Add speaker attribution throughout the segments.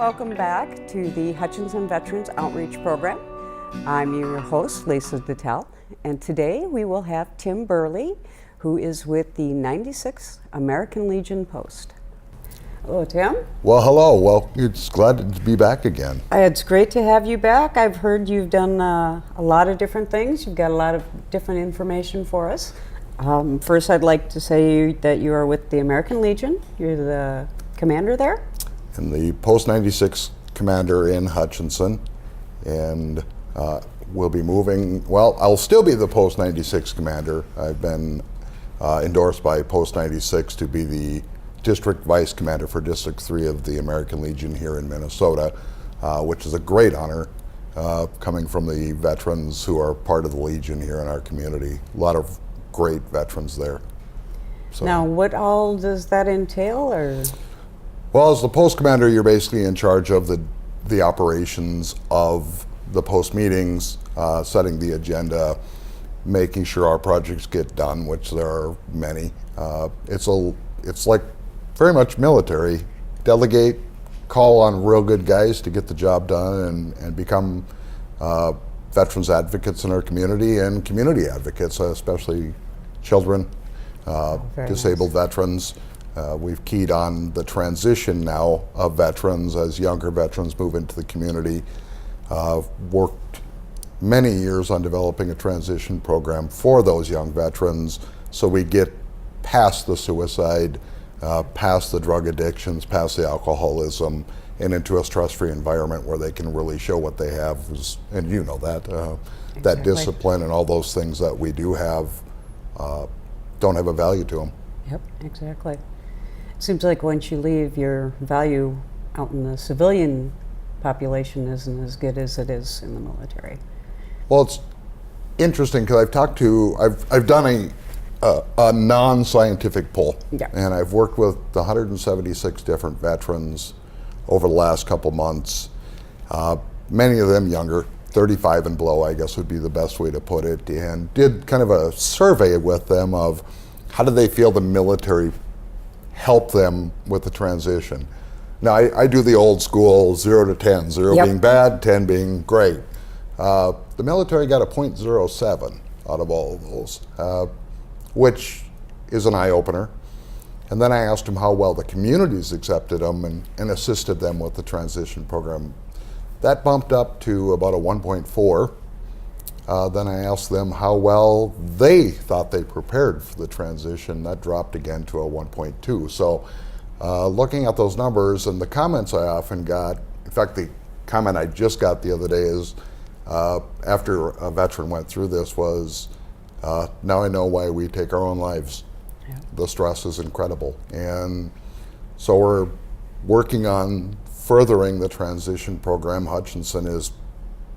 Speaker 1: welcome back to the Hutchinson Veterans Outreach Program. I'm your host, Lisa Dittel, and today we will have Tim Burley, who is with the 96th American Legion Post. Hello, Tim.
Speaker 2: Well, hello. Well, it's glad to be back again.
Speaker 1: It's great to have you back. I've heard you've done a lot of different things. You've got a lot of different information for us. First, I'd like to say that you are with the American Legion. You're the commander there?
Speaker 2: And the Post 96 commander in Hutchinson, and we'll be moving. Well, I'll still be the Post 96 commander. I've been endorsed by Post 96 to be the district vice commander for District 3 of the American Legion here in Minnesota, which is a great honor coming from the veterans who are part of the Legion here in our community. A lot of great veterans there. So,
Speaker 1: now, what all does that entail? Or?
Speaker 2: Well, as the post commander, you're basically in charge of the operations of the post meetings, setting the agenda, making sure our projects get done, which there are many. It's like very much military. Delegate, call on real good guys to get the job done, and become veterans advocates in our community and community advocates, especially children, disabled veterans. We've keyed on the transition now of veterans as younger veterans move into the community. Worked many years on developing a transition program for those young veterans so we get past the suicide, past the drug addictions, past the alcoholism, and into a stress-free environment where they can really show what they have. And you know that,
Speaker 1: Exactly.
Speaker 2: that discipline and all those things that we do have don't have a value to them.
Speaker 1: Yep, exactly. Seems like once you leave, your value out in the civilian population isn't as good as it is in the military.
Speaker 2: Well, it's interesting because I've done a non-scientific poll,
Speaker 1: Yeah.
Speaker 2: and I've worked with 176 different veterans over the last couple months. Many of them younger, 35 and below, I guess would be the best way to put it, and did kind of a survey with them of how do they feel the military help them with the transition. Now, I do the old school 0 to 10, 0
Speaker 1: Yep.
Speaker 2: being bad, 10 being great. The military got a .07 out of all of those, which is an eye-opener. And then I asked them how well the communities accepted them and assisted them with the transition program. That bumped up to about a 1.4. Then I asked them how well they thought they prepared for the transition. That dropped again to a 1.2. So looking at those numbers and the comments I often got, in fact, the comment I just got the other day is, after a veteran went through this, was, now I know why we take our own lives.
Speaker 1: Yeah.
Speaker 2: The stress is incredible. And so we're working on furthering the transition program. Hutchinson is,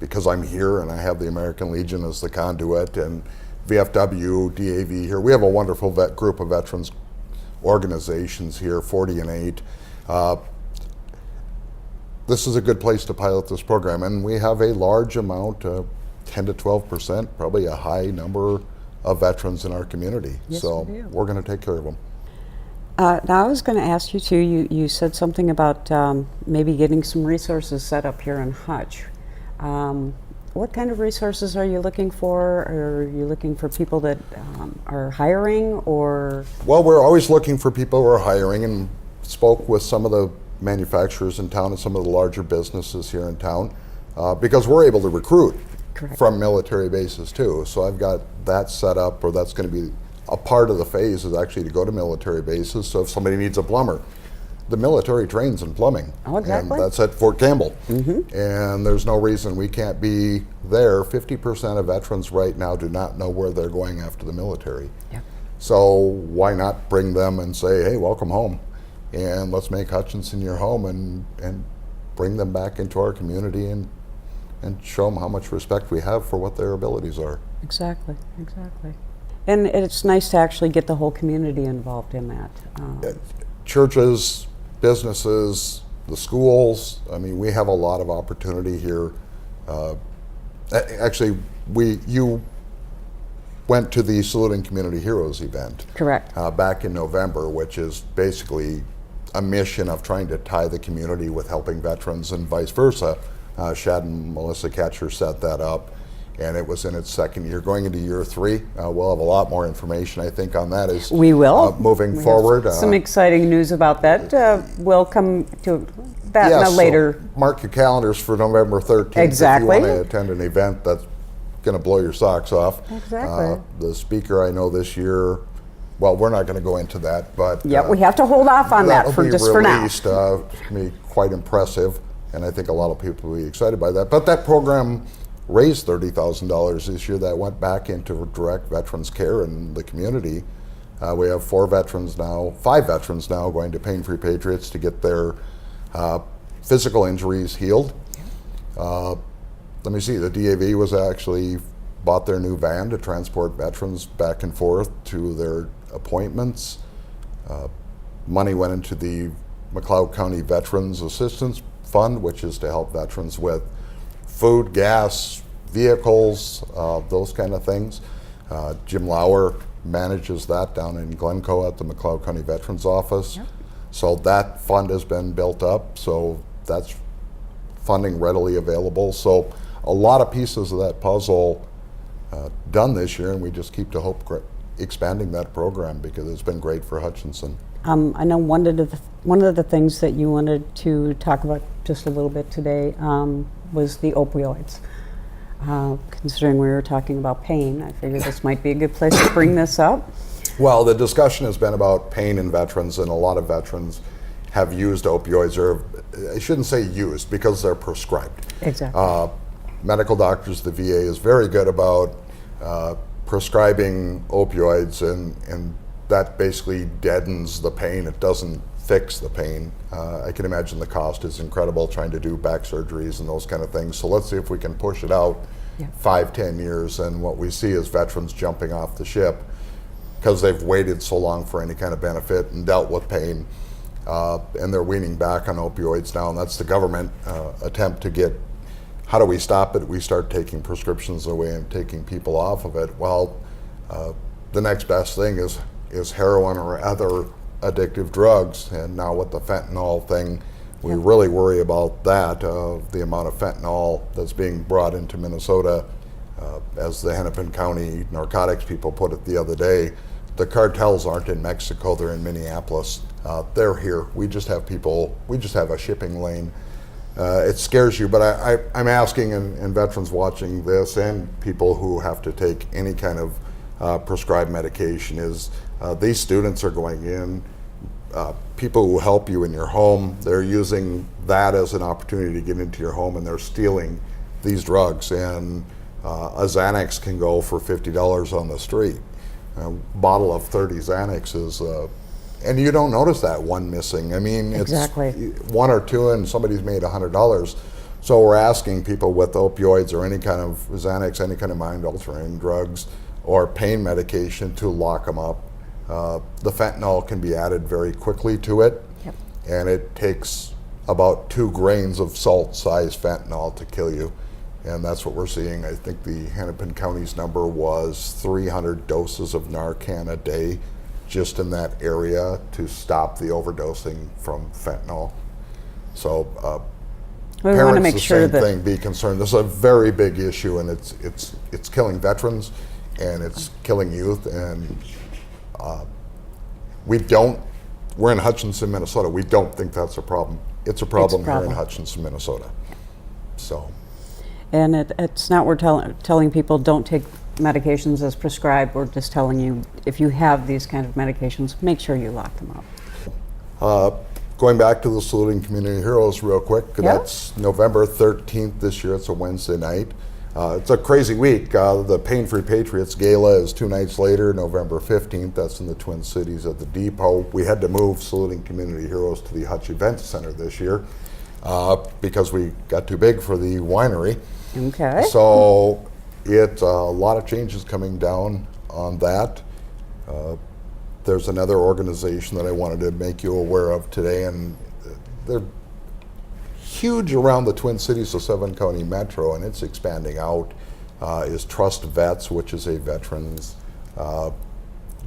Speaker 2: because I'm here and I have the American Legion as the conduit, and VFW, DAV here. We have a wonderful group of veterans organizations here, 40 and 8. This is a good place to pilot this program, and we have a large amount, 10 to 12%, probably a high number of veterans in our community.
Speaker 1: Yes,
Speaker 2: so
Speaker 1: we do.
Speaker 2: we're going to take care of them.
Speaker 1: Now I was going to ask you too, you said something about maybe getting some resources set up here in Hutch. What kind of resources are you looking for? Are you looking for people that are hiring, or?
Speaker 2: Well, we're always looking for people who are hiring, and spoke with some of the manufacturers in town and some of the larger businesses here in town, because we're able to recruit.
Speaker 1: Correct.
Speaker 2: From military bases too. So I've got that set up, or that's going to be a part of the phase, is actually to go to military bases. So if somebody needs a plumber, the military trains in plumbing.
Speaker 1: Oh, exactly.
Speaker 2: And that's at Fort Campbell.
Speaker 1: Mm-hmm.
Speaker 2: And there's no reason we can't be there. 50% of veterans right now do not know where they're going after the military.
Speaker 1: Yeah.
Speaker 2: So why not bring them and say, hey, welcome home, and let's make Hutchinson your home, and bring them back into our community and show them how much respect we have for what their abilities are.
Speaker 1: Exactly, exactly. And it's nice to actually get the whole community involved in that.
Speaker 2: Churches, businesses, the schools, I mean, we have a lot of opportunity here. Actually, you went to the Saluting Community Heroes event.
Speaker 1: Correct.
Speaker 2: Back in November, which is basically a mission of trying to tie the community with helping veterans and vice versa. Shad and Melissa Catcher set that up, and it was in its second year. Going into year 3, we'll have a lot more information, I think, on that as
Speaker 1: We will.
Speaker 2: moving
Speaker 1: We
Speaker 2: forward.
Speaker 1: have some exciting news about that. We'll come to that in a
Speaker 2: so
Speaker 1: later.
Speaker 2: mark your calendars for November 13th.
Speaker 1: Exactly.
Speaker 2: If you want to attend an event that's going to blow your socks off.
Speaker 1: Exactly.
Speaker 2: The speaker I know this year, well, we're not going to go into that, but
Speaker 1: Yeah, we have to hold off on that for just for now.
Speaker 2: It's going to be quite impressive, and I think a lot of people will be excited by that. But that program raised $30,000 this year that went back into direct veterans care in the community. We have 5 veterans now going to Pain-Free Patriots to get their physical injuries healed. Let me see, the DAV was actually bought their new van to transport veterans back and forth to their appointments. Money went into the McLeod County Veterans Assistance Fund, which is to help veterans with food, gas, vehicles, those kind of things. Jim Lauer manages that down in Glencoe at the McLeod County Veterans Office.
Speaker 1: Yep.
Speaker 2: So that fund has been built up, so that's funding readily available. So a lot of pieces of that puzzle done this year, and we just keep to hope expanding that program because it's been great for Hutchinson.
Speaker 1: I know one of the things that you wanted to talk about just a little bit today was the opioids. Considering we were talking about pain, I figured this might be a good place to bring this up.
Speaker 2: Well, the discussion has been about pain in veterans, and a lot of veterans have used opioids, or I shouldn't say used because they're prescribed.
Speaker 1: Exactly.
Speaker 2: Medical doctors, the VA is very good about prescribing opioids, and that basically deadens the pain. It doesn't fix the pain. I can imagine the cost is incredible trying to do back surgeries and those kind of things. So let's see if we can push it out 5-10 years. And what we see is veterans jumping off the ship because they've waited so long for any kind of benefit and dealt with pain. And they're weaning back on opioids now, and that's the government attempt to get, how do we stop it? We start taking prescriptions away and taking people off of it. Well, the next best thing is heroin or other addictive drugs, and now with the fentanyl thing, we really worry about that, the amount of fentanyl that's being brought into Minnesota. As the Hennepin County narcotics people put it the other day, the cartels aren't in Mexico, they're in Minneapolis. They're here. We just have a shipping lane. It scares you, but I'm asking, and veterans watching this and people who have to take any kind of prescribed medication is these students are going in, people who help you in your home, they're using that as an opportunity to get into your home, and they're stealing these drugs. And a Xanax can go for $50 on the street. A bottle of 30 Xanax is, and you don't notice that one missing. I mean, it's one or two and somebody's made $100. So we're asking people with opioids or any kind of Xanax, any kind of mind-altering drugs or pain medication to lock them up. The fentanyl can be added very quickly to it, and it takes about 2 grains of salt-sized fentanyl to kill you, and that's what we're seeing. I think the Hennepin County's number was 300 doses of Narcan a day just in that area to stop the overdosing from fentanyl. So
Speaker 1: we
Speaker 2: parents,
Speaker 1: want to make
Speaker 2: the
Speaker 1: sure
Speaker 2: same
Speaker 1: that
Speaker 2: thing, be concerned. This is a very big issue, and it's killing veterans, and it's killing youth, and we're in Hutchinson, Minnesota. We don't think that's a problem. It's a problem here in Hutchinson, Minnesota. So.
Speaker 1: And it's not we're telling people don't take medications as prescribed. We're just telling you if you have these kind of medications, make sure you lock them up.
Speaker 2: Going back to the Saluting Community Heroes real quick, that's November 13th this year. It's a Wednesday night. It's a crazy week. The Pain-Free Patriots Gala is 2 nights later, November 15th. That's in the Twin Cities at the Depot. We had to move Saluting Community Heroes to the Hutch Event Center this year because we got too big for the winery.
Speaker 1: Okay.
Speaker 2: So it's a lot of changes coming down on that. There's another organization that I wanted to make you aware of today, and they're huge around the Twin Cities, the 7-county metro, and it's expanding out, is Trust Vets, which is a veterans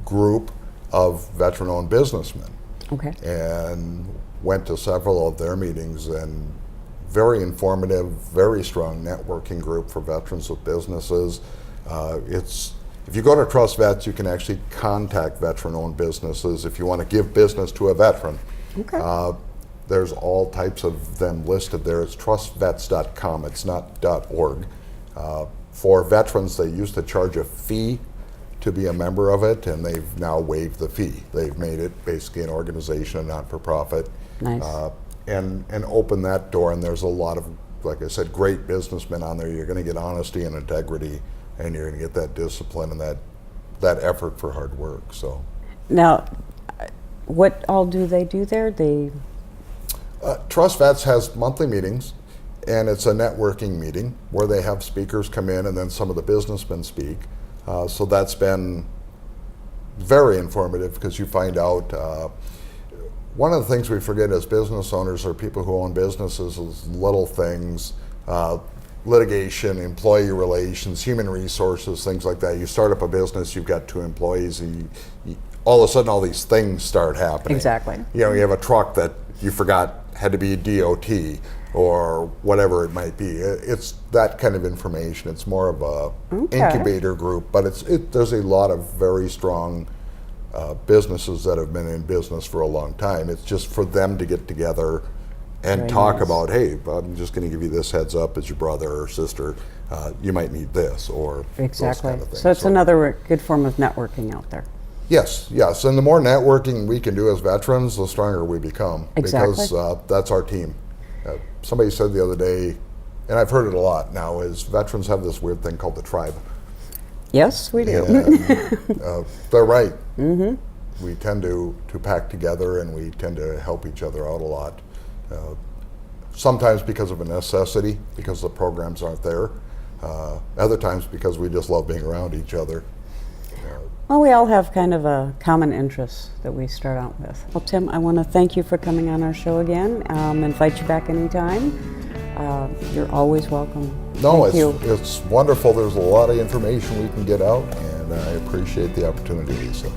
Speaker 2: group of veteran-owned businessmen.
Speaker 1: Okay.
Speaker 2: And went to several of their meetings, and very informative, very strong networking group for veterans with businesses. If you go to Trust Vets, you can actually contact veteran-owned businesses if you want to give business to a veteran.
Speaker 1: Okay.
Speaker 2: There's all types of them listed there. It's trustvets.com. It's not .org. For veterans, they used to charge a fee to be a member of it, and they've now waived the fee. They've made it basically an organization, a not-for-profit,
Speaker 1: Nice.
Speaker 2: and open that door. And there's a lot of, like I said, great businessmen on there. You're going to get honesty and integrity, and you're going to get that discipline and that effort for hard work. So,
Speaker 1: Now, what all do they do there?
Speaker 2: Trust Vets has monthly meetings, and it's a networking meeting where they have speakers come in, and then some of the businessmen speak. So that's been very informative, because you find out one of the things we forget as business owners, or people who own businesses, is little things, litigation, employee relations, human resources, things like that. You start up a business, you've got 2 employees, and all of a sudden all these things start happening.
Speaker 1: Exactly.
Speaker 2: You know, you have a truck that you forgot had to be a DOT, or whatever it might be. It's that kind of information. It's more of a incubator group, but there's a lot of very strong businesses that have been in business for a long time. It's just for them to get together and
Speaker 1: Very
Speaker 2: talk
Speaker 1: nice.
Speaker 2: about, hey, I'm just going to give you this heads up as your brother or sister. You might need this, or
Speaker 1: Exactly.
Speaker 2: those kind of things.
Speaker 1: So it's another good form of networking out there.
Speaker 2: Yes, and the more networking we can do as veterans, the stronger we become.
Speaker 1: Exactly.
Speaker 2: Because that's our team. Somebody said the other day, and I've heard it a lot now, is veterans have this weird thing called the tribe.
Speaker 1: Yes, we do.
Speaker 2: And, they're right. Mm-hmm. We tend to pack together, and we tend to help each other out a lot. Sometimes because of a necessity, because the programs aren't there. Other times because we just love being around each other.
Speaker 1: Well, we all have kind of a common interest that we start out with. Well, Tim, I want to thank you for coming on our show again. Invite you back anytime. You're always welcome.
Speaker 2: No,
Speaker 1: Thank you.
Speaker 2: it's wonderful. There's a lot of information we can get out, and I appreciate the opportunity, Lisa.